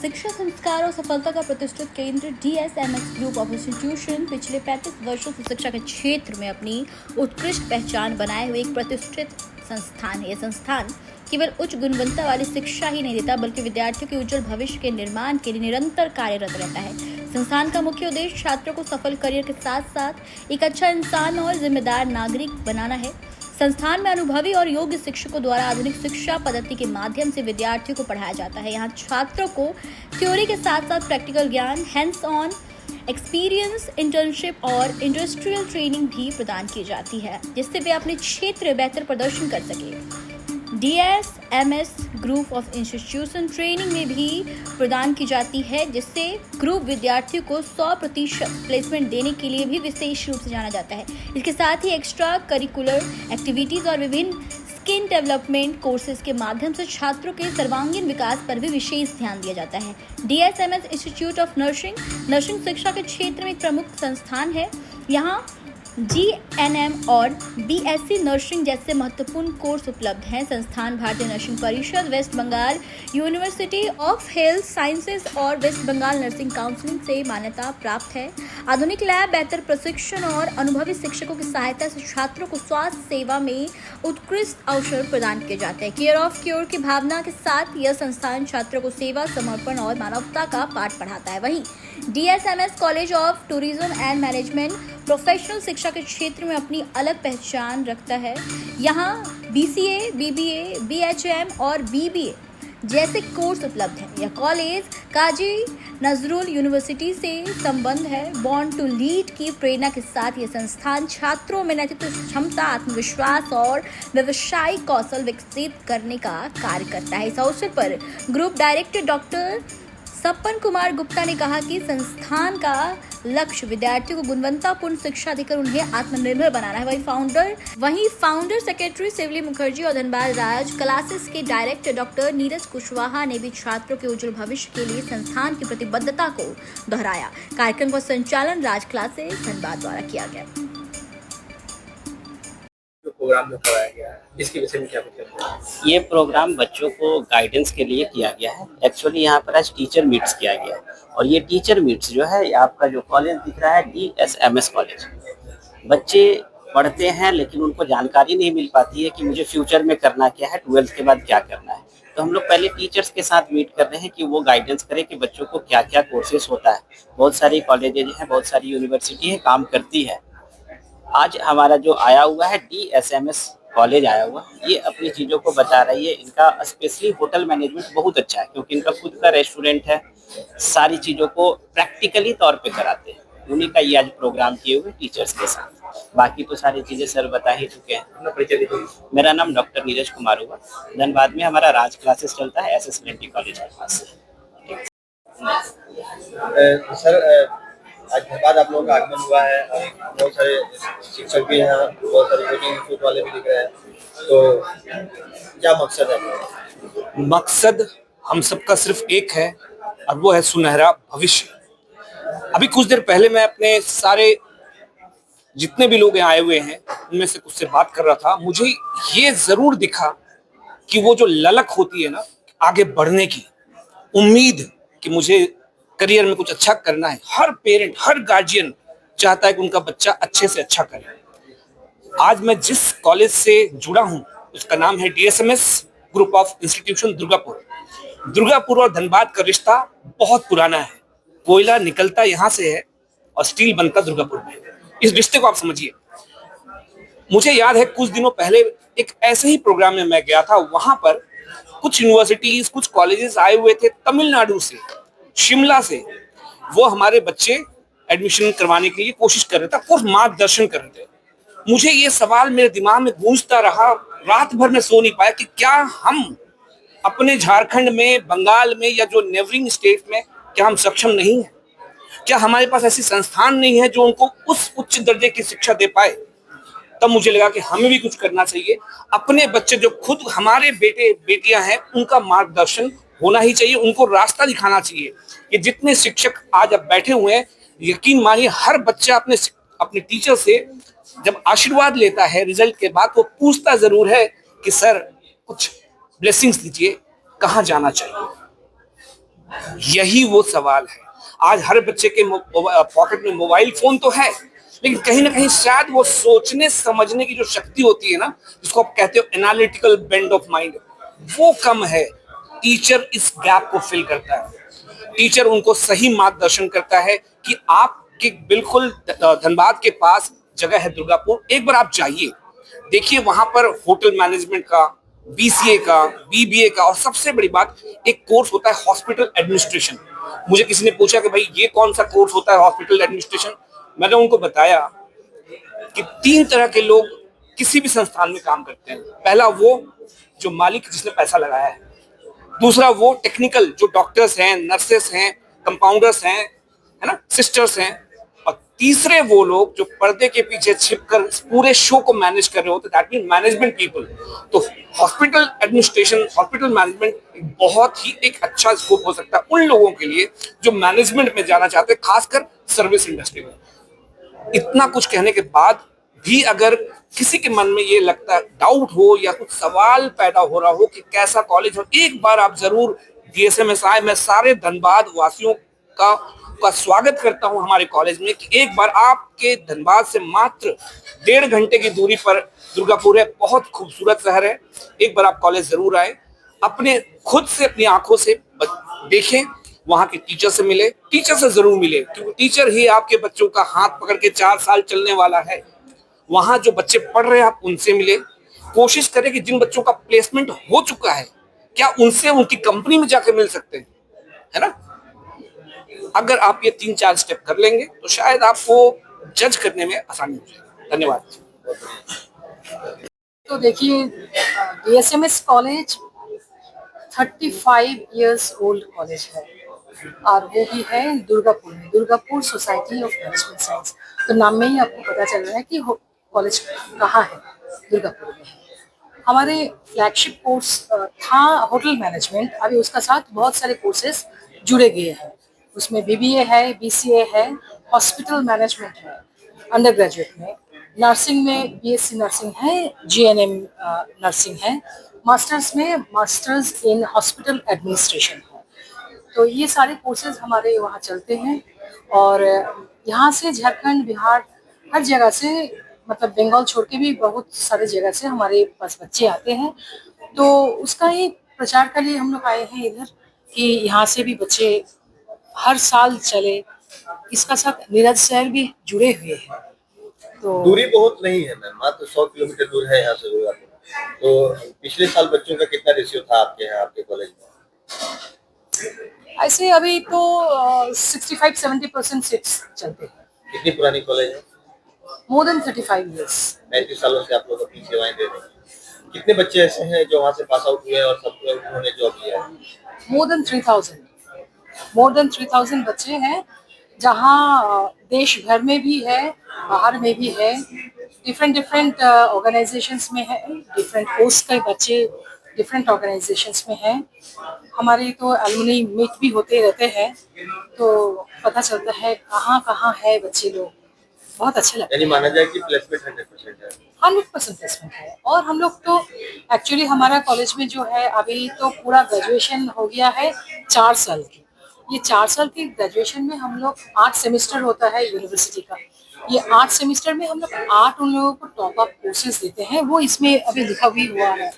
शिक्षा संस्कार और सफलता का प्रतिष्ठित केंद्र DSMS ग्रुप ऑफ इंस्टीट्यूशन पिछले 35 वर्षों से शिक्षा के क्षेत्र में अपनी उत्कृष्ट पहचान बनाए हुए एक प्रतिष्ठित संस्थान है। यह संस्थान केवल उच्च गुणवत्ता वाली शिक्षा ही नहीं देता, बल्कि विद्यार्थियों के उज्जवल भविष्य के निर्माण के लिए निरंतर कार्यरत रहता है। संस्थान का मुख्य उद्देश्य छात्रों को सफल करियर के साथ साथ एक अच्छा इंसान और जिम्मेदार नागरिक बनाना है। संस्थान में अनुभवी और योग्य शिक्षकों द्वारा आधुनिक शिक्षा पद्धति के माध्यम से विद्यार्थियों को पढ़ाया जाता है। यहाँ छात्रों को थ्योरी के साथ साथ प्रैक्टिकल ज्ञान, हैंड्स ऑन एक्सपीरियंस, इंटर्नशिप और इंडस्ट्रियल ट्रेनिंग भी प्रदान की जाती है, जिससे वे अपने क्षेत्र में बेहतर प्रदर्शन कर सके। DSMS group of institution training में भी प्रदान की जाती है, जिससे ग्रुप विद्यार्थियों को 100% प्लेसमेंट देने के लिए भी विशेष रूप से जाना जाता है। इसके साथ ही एक्स्ट्रा करिकुलर एक्टिविटीज़ और विभिन्न स्किल डेवलपमेंट कोर्सेज के माध्यम से छात्रों के सर्वांगीण विकास पर भी विशेष ध्यान दिया जाता है। DSMS इंस्टीट्यूट ऑफ नर्सिंग शिक्षा के क्षेत्र में एक प्रमुख संस्थान है। यहाँ GNM और BSc नर्सिंग जैसे महत्वपूर्ण कोर्स उपलब्ध हैं। संस्थान भारतीय नर्सिंग परिषद, west Bengal university of health sciences और वेस्ट बंगाल नर्सिंग काउंसिल से मान्यता प्राप्त है। आधुनिक लैब, बेहतर प्रशिक्षण और अनुभवी शिक्षकों की सहायता से छात्रों को स्वास्थ्य सेवा में उत्कृष्ट अवसर प्रदान किए जाते हैं। केयर ऑफ क्योर की भावना के साथ यह संस्थान छात्रों को सेवा, समर्पण और मानवता का पाठ पढ़ाता है। वहीं DSMS college of tourism and management professional शिक्षा के क्षेत्र में अपनी अलग पहचान रखता है। यहाँ BCA, BBA, BHM और BBA जैसे कोर्स उपलब्ध हैं। यह कॉलेज काजी नजरुल यूनिवर्सिटी से संबंध है। बॉर्न टू लीड की प्रेरणा के साथ यह संस्थान छात्रों में नेतृत्व क्षमता, आत्मविश्वास और व्यवसायिक कौशल विकसित करने का कार्य करता है। इस अवसर पर group director doctor Sapan Kumar Gupta ने कहा कि संस्थान का लक्ष्य विद्यार्थियों को गुणवत्तापूर्ण शिक्षा देकर उन्हें आत्मनिर्भर बनाना है। वहीं फाउंडर सेक्रेटरी शिवली मुखर्जी और धनबाद राज क्लासेस के डायरेक्टर डॉक्टर नीरज कुशवाहा ने भी छात्रों के उज्जवल भविष्य के लिए संस्थान की प्रतिबद्धता को दोहराया। कार्यक्रम का संचालन राज क्लासेस धनबाद द्वारा किया गया। प्रोग्राम में कराया गया है, इसके विषय में क्या बताएं? ये प्रोग्राम बच्चों को गाइडेंस के लिए किया गया है। एक्चुअली यहाँ पर आज टीचर मीट्स किया गया है, और ये टीचर मीट्स जो है, आपका जो कॉलेज दिख रहा है DSMS कॉलेज, बच्चे पढ़ते हैं लेकिन उनको जानकारी नहीं मिल पाती है कि मुझे फ्यूचर में करना क्या है, 12th के बाद क्या करना है। तो हम लोग पहले टीचर्स के साथ मीट कर रहे हैं कि वो गाइडेंस करें कि बच्चों को क्या क्या कोर्सेस होता है। बहुत सारी कॉलेजेज हैं, बहुत सारी यूनिवर्सिटी है काम करती है। आज हमारा जो आया हुआ है DSMS कॉलेज आया हुआ, ये अपनी चीज़ों को बता रही है। इनका स्पेशली होटल मैनेजमेंट बहुत अच्छा है, क्योंकि इनका खुद का रेस्टोरेंट है। सारी चीज़ों को प्रैक्टिकली तौर पे कराते हैं। उन्हीं का ये आज प्रोग्राम किए हुए टीचर्स के साथ। बाकी तो सारी चीज़ें सर बता ही चुके हैं। मेरा नाम डॉक्टर नीरज कुमार हुआ। धनबाद में हमारा राज क्लासेस चलता है, SSLNT कॉलेज के पास। सर, आज धनबाद आप लोगों का आगमन हुआ है और बहुत सारे शिक्षक भी हैं, बहुत सारे कोचिंग इंस्टीट्यूट वाले भी दिख रहे हैं, तो क्या मकसद है? मकसद हम सबका सिर्फ एक है, और वो है सुनहरा भविष्य। अभी कुछ देर पहले मैं अपने सारे जितने भी लोग यहाँ आए हुए हैं उनमें से कुछ से बात कर रहा था। मुझे ये जरूर दिखा कि वो जो ललक होती है ना आगे बढ़ने की, उम्मीद कि मुझे करियर में कुछ अच्छा करना है, हर पेरेंट, हर गार्जियन चाहता है कि उनका बच्चा अच्छे से अच्छा करे। आज मैं जिस कॉलेज से जुड़ा हूं उसका नाम है DSMS group of institution Durgapur और धनबाद का रिश्ता बहुत पुराना है। कोयला निकलता यहाँ से है और स्टील बनता दुर्गापुर में। इस रिश्ते को आप समझिए। मुझे याद है कुछ दिनों पहले एक ऐसे ही प्रोग्राम में मैं गया था। वहां पर कुछ यूनिवर्सिटीज, कुछ कॉलेजेस आए हुए थे तमिलनाडु से, शिमला से। वो हमारे बच्चे एडमिशन करवाने के लिए कोशिश कर रहे थे, कुछ मार्गदर्शन कर रहे थे। मुझे ये सवाल मेरे दिमाग में गूंजता रहा, रात भर में सो नहीं पाया कि क्या हम अपने झारखंड में, बंगाल में या जो नेबरिंग स्टेट में, क्या हम सक्षम नहीं हैं? क्या हमारे पास ऐसी संस्थान नहीं है जो उनको उस उच्च दर्जे की शिक्षा दे पाए? तब मुझे लगा कि हमें भी कुछ करना चाहिए। अपने बच्चे जो खुद हमारे बेटे बेटियां हैं उनका मार्गदर्शन होना ही चाहिए, उनको रास्ता दिखाना चाहिए। कि जितने शिक्षक आज अब बैठे हुए हैं, यकीन मानिए हर बच्चा अपने टीचर से जब आशीर्वाद लेता है रिजल्ट के बाद, वो पूछता जरूर है कि सर कुछ ब्लेसिंग्स दीजिए, कहाँ जाना चाहिए। यही वो सवाल है। आज हर बच्चे के पॉकेट में मोबाइल फोन तो है, लेकिन कहीं ना कहीं शायद वो सोचने समझने की जो शक्ति होती है ना, जिसको आप कहते हो एनालिटिकल बेंड ऑफ माइंड, वो कम है। टीचर इस गैप को फिल करता है। टीचर उनको सही मार्गदर्शन करता है कि आपके बिल्कुल धनबाद के पास जगह है दुर्गापुर, एक बार आप जाइए, देखिए वहां पर होटल मैनेजमेंट का, बीसीए का, बीबीए का, और सबसे बड़ी बात एक कोर्स होता है हॉस्पिटल एडमिनिस्ट्रेशन। मुझे किसी ने पूछा कि भाई ये कौन सा कोर्स होता है हॉस्पिटल एडमिनिस्ट्रेशन। मैंने उनको बताया कि 3 तरह के लोग किसी भी संस्थान में काम करते हैं। पहला वो जो मालिक जिसने पैसा लगाया है, दूसरा वो टेक्निकल जो डॉक्टर्स हैं, नर्सेस हैं, कंपाउंडर्स हैं, है ना, सिस्टर्स हैं, और तीसरे वो लोग जो पर्दे के पीछे छिपकर पूरे शो को मैनेज कर रहे होते, दैट मीन मैनेजमेंट पीपल। तो हॉस्पिटल एडमिनिस्ट्रेशन, हॉस्पिटल मैनेजमेंट बहुत ही एक अच्छा स्कोप हो सकता है उन लोगों के लिए जो मैनेजमेंट में जाना चाहते हैं, खासकर सर्विस इंडस्ट्री में। इतना कुछ कहने के बाद भी अगर किसी के मन में ये लगता डाउट हो या कुछ सवाल पैदा हो रहा हो कि कैसा कॉलेज हो, एक बार आप जरूर DSMS आए। मैं सारे धनबाद वासियों का स्वागत करता हूं हमारे कॉलेज में कि एक बार आपके धनबाद से मात्र 1.5 घंटे की दूरी पर दुर्गापुर है, बहुत खूबसूरत शहर है। एक बार आप कॉलेज जरूर आए, अपने खुद से अपनी आंखों से देखें, वहां के टीचर से मिले, टीचर से जरूर मिले, क्योंकि टीचर ही आपके बच्चों का हाथ पकड़ के 4 साल चलने वाला है। वहां जो बच्चे पढ़ रहे हैं आप उनसे मिले, कोशिश करें कि जिन बच्चों का प्लेसमेंट हो चुका है क्या उनसे उनकी कंपनी में जाकर मिल सकते हैं, है ना। अगर आप ये 3-4 स्टेप कर लेंगे तो शायद आपको जज करने में आसानी हो जाएगी। धन्यवाद। तो देखिए, DSMS college 35 years old college है, और वो भी है दुर्गापुर में, Durgapur society of management science. तो नाम में ही आपको पता चल रहा है कि कॉलेज कहाँ है, दुर्गापुर में है। हमारे फ्लैगशिप कोर्स था होटल मैनेजमेंट, अभी उसका साथ बहुत सारे कोर्सेज जुड़े गए हैं। उसमें BBA है, BCA है, हॉस्पिटल मैनेजमेंट है अंडर ग्रेजुएट में, नर्सिंग में BSc नर्सिंग है, GNM नर्सिंग है, मास्टर्स में मास्टर्स इन हॉस्पिटल एडमिनिस्ट्रेशन है। तो ये सारे कोर्सेज हमारे वहाँ चलते हैं, और यहाँ से झारखंड, बिहार, हर जगह से, मतलब बंगाल छोड़ के भी बहुत सारे जगह से हमारे पास बच्चे आते हैं। तो उसका ही प्रचार के लिए हम लोग आए हैं इधर कि यहाँ से भी बच्चे हर साल चले। इसका साथ नीरज शहर भी जुड़े हुए हैं। तो दूरी बहुत नहीं है मैम, मात्र 100 किलोमीटर दूर है यहाँ से दुर्गापुर। तो पिछले साल बच्चों का कितना रेशियो था आपके यहाँ, आपके कॉलेज में? ऐसे अभी तो 65-70% सीट्स चलते हैं। कितनी पुरानी कॉलेज है? More than 35 years. 35 सालों से आप लोग अपनी सेवाएं दे रहे हैं। कितने बच्चे ऐसे हैं जो वहाँ से पास आउट हुए और सब उन्होंने जॉब किया है? मोर देन 3000 बच्चे हैं, जहाँ देश भर में भी है, बाहर में भी है, डिफरेंट ऑर्गेनाइजेशंस में है, डिफरेंट पोस्ट के बच्चे डिफरेंट ऑर्गेनाइजेशंस में हैं। हमारे तो एलुमनी मीट भी होते रहते हैं, तो पता चलता है कहाँ कहाँ है बच्चे लोग। बहुत अच्छे लगता है। यानी माना जाए कि प्लेसमेंट 100% है। 100% प्लेसमेंट है। और हम लोग तो एक्चुअली हमारा कॉलेज में जो है अभी तो पूरा ग्रेजुएशन हो गया है 4 साल की। ये 4 साल की ग्रेजुएशन में हम लोग 8 सेमेस्टर होता है यूनिवर्सिटी का। ये 8 सेमेस्टर में हम लोग 8 उन लोगों को टॉप अप कोर्सेज देते हैं, वो इसमें अभी लिखा भी हुआ है।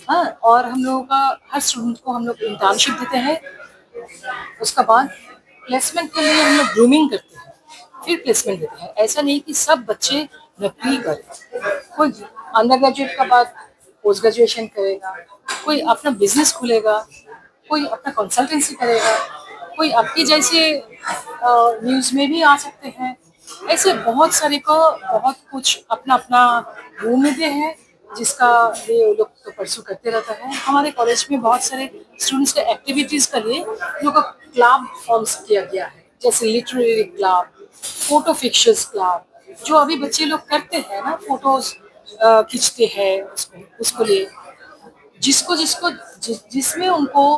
हाँ, और हम लोगों का हर स्टूडेंट को हम लोग इंटर्नशिप देते हैं। उसका बाद प्लेसमेंट के लिए हम लोग ग्रूमिंग करते हैं, फिर प्लेसमेंट देते हैं। ऐसा नहीं कि सब बच्चे नौकरी करें। कोई अंडर ग्रेजुएट का बाद पोस्ट ग्रेजुएशन करेगा, कोई अपना बिजनेस खुलेगा, कोई अपना कंसल्टेंसी करेगा, कोई आपकी जैसे न्यूज़ में भी आ सकते हैं। ऐसे बहुत सारे को बहुत कुछ अपना अपना घूमते हैं, जिसका ये लोग तो परसू करते रहता है। हमारे कॉलेज में बहुत सारे स्टूडेंट्स के एक्टिविटीज़ के लिए लोग का क्लब फॉर्म्स किया गया है, जैसे literary club, photo fictions club, जो अभी बच्चे लोग करते हैं ना, फोटोज खींचते हैं, उसको लिए जिसमें उनको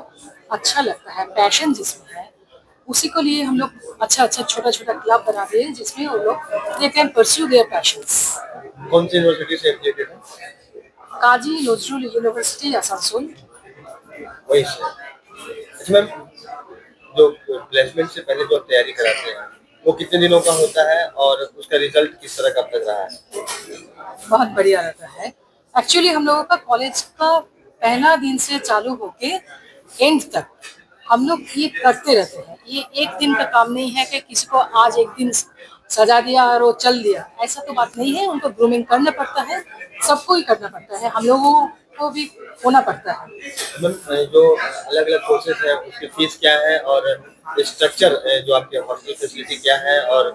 अच्छा लगता है, पैशन जिसमें है, उसी को लिए हम लोग अच्छा छोटा क्लब बनाते हैं, जिसमें वो लोग they can pursue there patience. कौन सी यूनिवर्सिटी से एफिलिएटेड है? काजी नजरुल यूनिवर्सिटी आसनसोल। वही से। अच्छा मैम, जो प्लेसमेंट से पहले जो तैयारी कराते हैं वो कितने दिनों का होता है और उसका रिजल्ट किस तरह का अब तक रहा है? बहुत बढ़िया रहता है। एक्चुअली हम लोगों का कॉलेज का पहला दिन से चालू होके एंड तक हम लोग ये करते रहते हैं। ये एक दिन का काम नहीं है कि किसी को आज एक दिन सजा दिया और वो चल दिया, ऐसा तो बात नहीं है। उनको ग्रूमिंग करना पड़ता है, सबको ही करना पड़ता है, हम लोगों को भी होना पड़ता है। जो अलग अलग कोर्सेज है उसकी फीस क्या है और स्ट्रक्चर जो आपके हॉस्टल फैसिलिटी क्या है और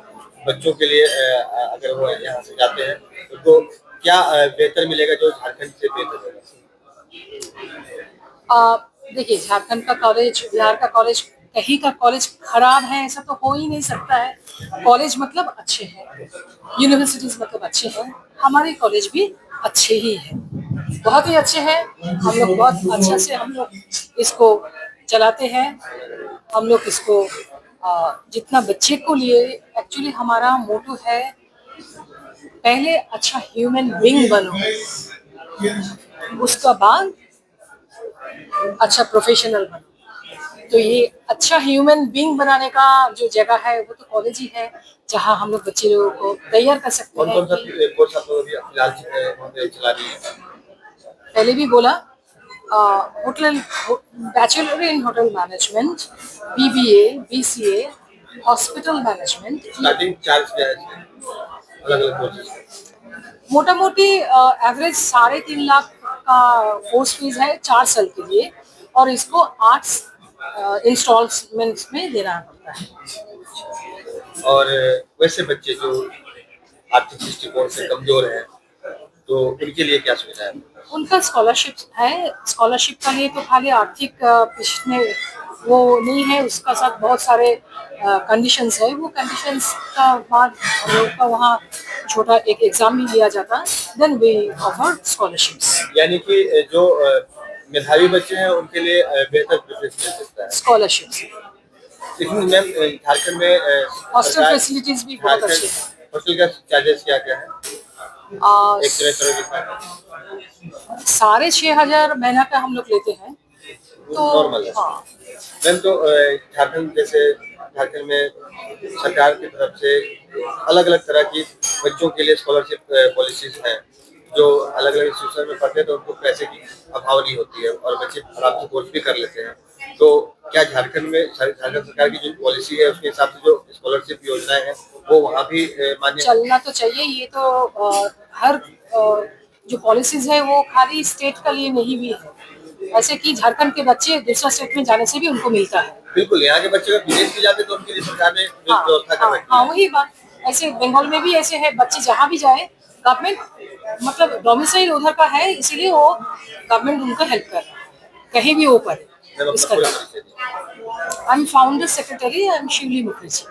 बच्चों के लिए अगर वो यहाँ से जाते हैं तो उनको क्या बेहतर मिलेगा जो झारखंड से बेहतर होगा? देखिए, झारखंड का कॉलेज, बिहार का कॉलेज, कहीं का कॉलेज खराब है ऐसा तो हो ही नहीं सकता है। कॉलेज मतलब अच्छे हैं, यूनिवर्सिटीज मतलब अच्छे हैं, हमारे कॉलेज भी अच्छे ही हैं, बहुत ही अच्छे हैं। हम लोग बहुत अच्छा से हम लोग इसको चलाते हैं। हम लोग इसको जितना बच्चे को लिए, एक्चुअली हमारा मोटो है पहले अच्छा ह्यूमन बीइंग बनो, उसका बाद अच्छा प्रोफेशनल बनो। तो ये अच्छा ह्यूमन बीइंग बनाने का जो जगह है वो तो कॉलेज ही है, जहाँ हम लोग बच्चे लोगों को तैयार कर सकते कौन हैं। कौन सा कोर्स आप लोग अभी फिलहाल वहाँ पे चला रही है? पहले भी बोला, hotel, bachelor in hotel management, BBA, BCA, hospital management, starting charge क्या है अलग अलग कोर्सेज? मोटा मोटी एवरेज 3.5 लाख का कोर्स फीस है 4 साल के लिए, और इसको 8 इंस्टॉलमेंट्स में देना पड़ता है। और वैसे बच्चे जो आर्थिक दृष्टिकोण से कमजोर हैं तो उनके लिए क्या सुविधा है? उनका स्कॉलरशिप है। स्कॉलरशिप का लिए तो खाली आर्थिक पिछले वो नहीं है, उसका साथ बहुत सारे कंडीशंस है। वो कंडीशंस का बाद हम लोग का वहाँ छोटा एक एग्जाम भी लिया जाता, देन वी ऑफर स्कॉलरशिप्स। यानी कि जो मेधावी बच्चे हैं उनके लिए बेहतर प्रेफरेंस मिल सकता है। स्कॉलरशिप्स, लेकिन मैम झारखंड में हॉस्टल सरकार- फैसिलिटीज भी बहुत अच्छे हैं। झारखंड हॉस्टल का चार्जेस क्या क्या है एक सेमेस्टर में कितना? 6,500 महीना का हम लोग लेते हैं। तो नॉर्मल है। हाँ, मैम तो झारखंड जैसे झारखंड में सरकार की तरफ से अलग अलग तरह की बच्चों के लिए स्कॉलरशिप पॉलिसीज हैं। जो अलग अलग इंस्टीट्यूशन में पढ़ते हैं तो उनको पैसे की अभाव नहीं होती है और बच्चे आराम से कोर्स भी कर लेते हैं। तो क्या झारखंड में झारखंड सरकार की जो पॉलिसी है उसके हिसाब से जो स्कॉलरशिप योजनाएं हैं वो वहाँ भी मान्य है? चलना तो चाहिए। ये तो हर जो पॉलिसीज है वो खाली स्टेट का लिए नहीं भी है, ऐसे कि झारखंड के बच्चे दूसरा स्टेट में जाने से भी उनको मिलता है। बिल्कुल, यहाँ के बच्चे अगर विदेश भी जाते तो उनके लिए सरकार ने जो हाँ, व्यवस्था कर हाँ, रखी हाँ, है। वही बात। ऐसे बंगाल में भी ऐसे है, बच्चे जहाँ भी जाए गवर्नमेंट मतलब डोमिसाइल उधर का है, इसीलिए वो गवर्नमेंट उनको हेल्प कर रहा है कहीं भी वो पढ़े। मैम, इस अपना पूरा करके परिचय दीजिए। I am founder secretary, I am Shivli Mukherjee.